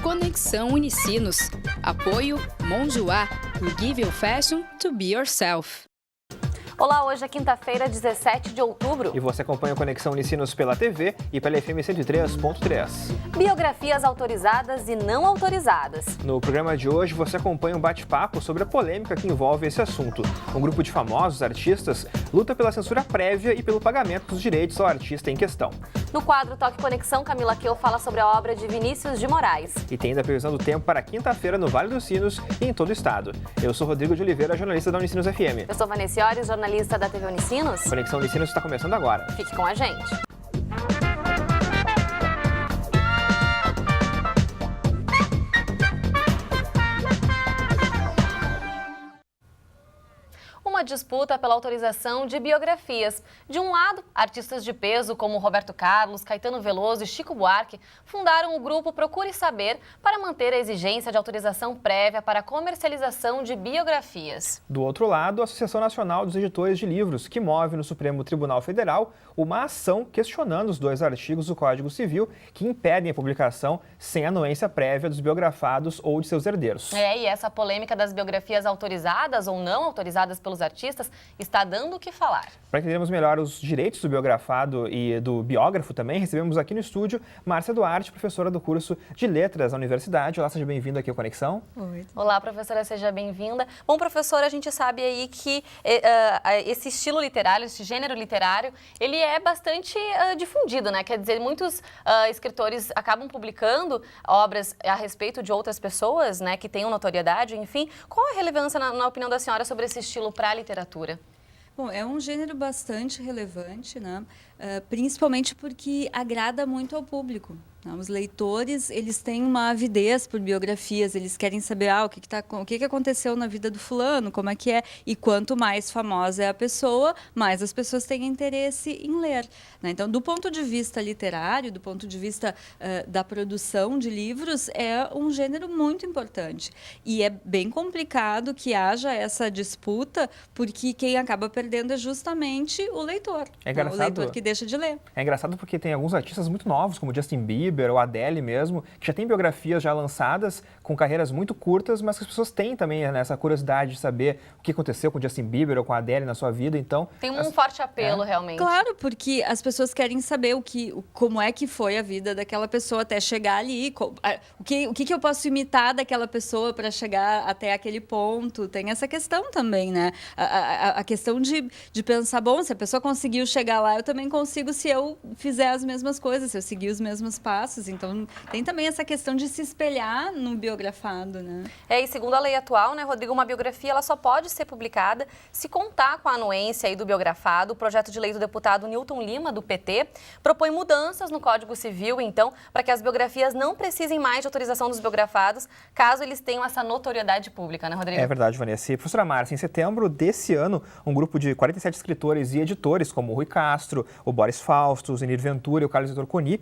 Conexão Unicinos. Apoio Monjoá. We give you fashion to be yourself. Olá, hoje é quinta-feira, 17 de outubro. E você acompanha o Conexão Unicinos pela TV e pela FM 103.3. Biografias autorizadas e não autorizadas. No programa de hoje, você acompanha um bate-papo sobre a polêmica que envolve esse assunto. Um grupo de famosos artistas luta pela censura prévia e pelo pagamento dos direitos ao artista em questão. No quadro Toque Conexão, Camila Queu fala sobre a obra de Vinícius de Moraes. E tem ainda a previsão do tempo para quinta-feira no Vale dos Sinos e em todo o estado. Eu sou Rodrigo de Oliveira, jornalista da Unicinos FM. Eu sou Vanessa Iores, jornalista da TV Unicinos. Conexão Unicinos está começando agora. Fique com a gente. Uma disputa pela autorização de biografias. De um lado, artistas de peso como Roberto Carlos, Caetano Veloso e Chico Buarque fundaram o grupo Procure Saber para manter a exigência de autorização prévia para a comercialização de biografias. Do outro lado, a Associação Nacional dos Editores de Livros, que move no Supremo Tribunal Federal uma ação questionando os dois artigos do Código Civil que impedem a publicação sem anuência prévia dos biografados ou de seus herdeiros. E essa polêmica das biografias autorizadas ou não autorizadas pelos artistas está dando o que falar. Para entendermos melhor os direitos do biografado e do biógrafo também, recebemos aqui no estúdio Márcia Duarte, professora do curso de Letras da Universidade. Olá, seja bem-vinda aqui ao Conexão. Oi. Olá, professora, seja bem-vinda. Bom, professora, a gente sabe aí que esse estilo literário, esse gênero literário, ele é bastante difundido, né? Quer dizer, muitos escritores acabam publicando obras a respeito de outras pessoas, né, que tenham notoriedade, enfim. Qual a relevância, na opinião da senhora, sobre esse estilo para a literatura? Bom, é um gênero bastante relevante, né? Principalmente porque agrada muito ao público. Os leitores, eles têm uma avidez por biografias, eles querem saber o que aconteceu na vida do fulano, como é que é, e quanto mais famosa é a pessoa, mais as pessoas têm interesse em ler, né? Então, do ponto de vista literário, do ponto de vista da produção de livros, é um gênero muito importante. E é bem complicado que haja essa disputa, porque quem acaba perdendo é justamente o leitor. É engraçado, o leitor que deixa de ler. É engraçado porque tem alguns artistas muito novos, como Justin Bieber, ou Adele mesmo, que já tem biografias já lançadas, com carreiras muito curtas, mas que as pessoas têm também essa curiosidade de saber o que aconteceu com Justin Bieber ou com a Adele na sua vida, então... Tem um forte apelo, realmente. Claro, porque as pessoas querem saber como é que foi a vida daquela pessoa até chegar ali, o que eu posso imitar daquela pessoa para chegar até aquele ponto. Tem essa questão também, né? A questão de pensar, bom, se a pessoa conseguiu chegar lá, eu também consigo se eu fizer as mesmas coisas, se eu seguir os mesmos passos. Então, tem também essa questão de se espelhar no biografado, né? E segundo a lei atual, né, Rodrigo, uma biografia ela só pode ser publicada se contar com a anuência aí do biografado. O projeto de lei do deputado Newton Lima, do PT, propõe mudanças no Código Civil, então, para que as biografias não precisem mais de autorização dos biografados, caso eles tenham essa notoriedade pública, né, Rodrigo? É verdade, Vanessa. E, professora Márcia, em setembro desse ano, um grupo de 47 escritores e editores, como o Rui Castro, o Boris Fausto, o Zenir Ventura e o Carlos Heitor Coni,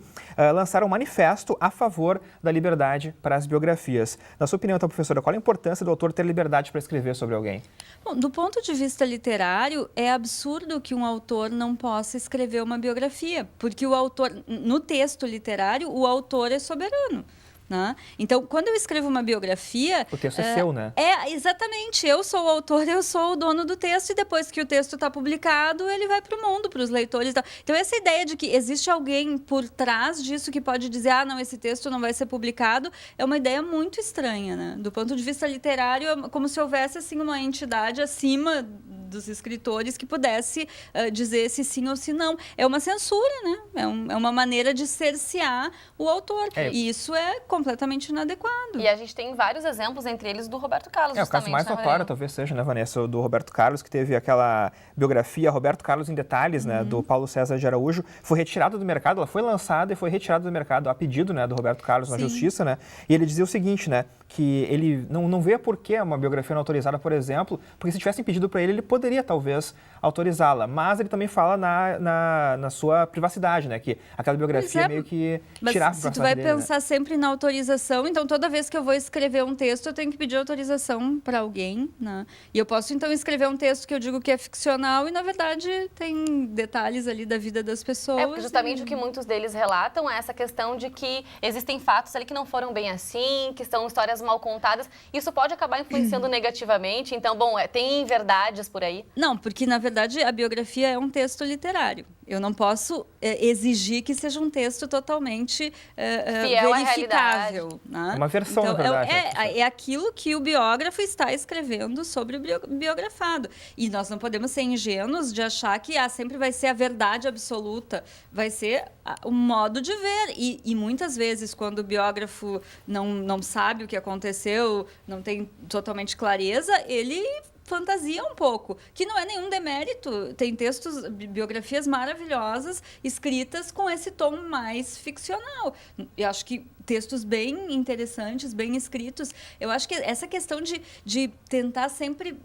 lançaram um manifesto a favor da liberdade para as biografias. Na sua opinião, então, professora, qual a importância do autor ter liberdade para escrever sobre alguém? Bom, do ponto de vista literário, é absurdo que um autor não possa escrever uma biografia, porque o autor, no texto literário, o autor é soberano. Né? Então, quando eu escrevo uma biografia... O texto é seu, né? Exatamente. Eu sou o autor, eu sou o dono do texto e depois que o texto está publicado, ele vai para o mundo, para os leitores. Então, essa ideia de que existe alguém por trás disso que pode dizer, não, esse texto não vai ser publicado, é uma ideia muito estranha, né? Do ponto de vista literário, é como se houvesse assim, uma entidade acima dos escritores que pudesse dizer se sim ou se não. É uma censura, né? É uma maneira de cercear o autor. E isso é completamente inadequado. E a gente tem vários exemplos, entre eles do Roberto Carlos, o caso mais notório talvez seja, né, Vanessa, do Roberto Carlos, que teve aquela biografia Roberto Carlos em Detalhes, né, do Paulo César de Araújo, foi retirada do mercado, ela foi lançada e foi retirada do mercado a pedido, né, do Roberto Carlos na Justiça, né, e ele dizia o seguinte, né, que ele não vê por que uma biografia não autorizada, por exemplo, porque se tivessem pedido para ele poderia talvez autorizá-la, mas ele também fala na sua privacidade, né? Que aquela biografia meio que tirava a Mas se tu vai dele, pensar né? sempre na autorização, então toda vez que eu vou escrever um texto, eu tenho que pedir autorização para alguém, né? E eu posso então escrever um texto que eu digo que é ficcional e na verdade tem detalhes ali da vida das pessoas. Porque justamente o que muitos deles relatam é essa questão de que existem fatos ali que não foram bem assim, que são histórias mal contadas. Isso pode acabar influenciando negativamente. Então, bom, tem verdades por aí? Não, porque na verdade a biografia é um texto literário. Eu não posso exigir que seja um texto totalmente fiel verificável. Né? É uma versão, então, na verdade. É aquilo que o biógrafo está escrevendo sobre o biografado. E nós não podemos ser ingênuos de achar que sempre vai ser a verdade absoluta. Vai ser o modo de ver. E muitas vezes, quando o biógrafo não sabe o que aconteceu, não tem totalmente clareza, ele fantasia um pouco, que não é nenhum demérito. Tem textos, biografias maravilhosas, escritas com esse tom mais ficcional. Eu acho que textos bem interessantes, bem escritos. Eu acho que essa questão de tentar sempre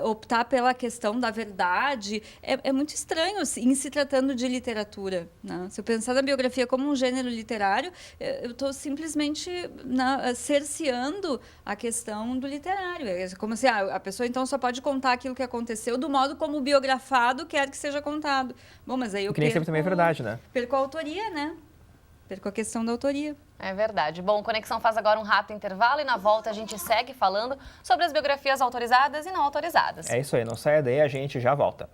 optar pela questão da verdade é muito estranho em se tratando de literatura. Né? Se eu pensar na biografia como um gênero literário, eu estou simplesmente cerceando a questão do literário. É como se a pessoa então só pode contar aquilo que aconteceu do modo como o biografado quer que seja contado. Bom, mas aí eu que nem sempre também é verdade, né? Perco a autoria, né? Perco a questão da autoria. É verdade. Bom, Conexão faz agora um rápido intervalo e na volta a gente segue falando sobre as biografias autorizadas e não autorizadas. É isso aí, não saia daí, a gente já volta.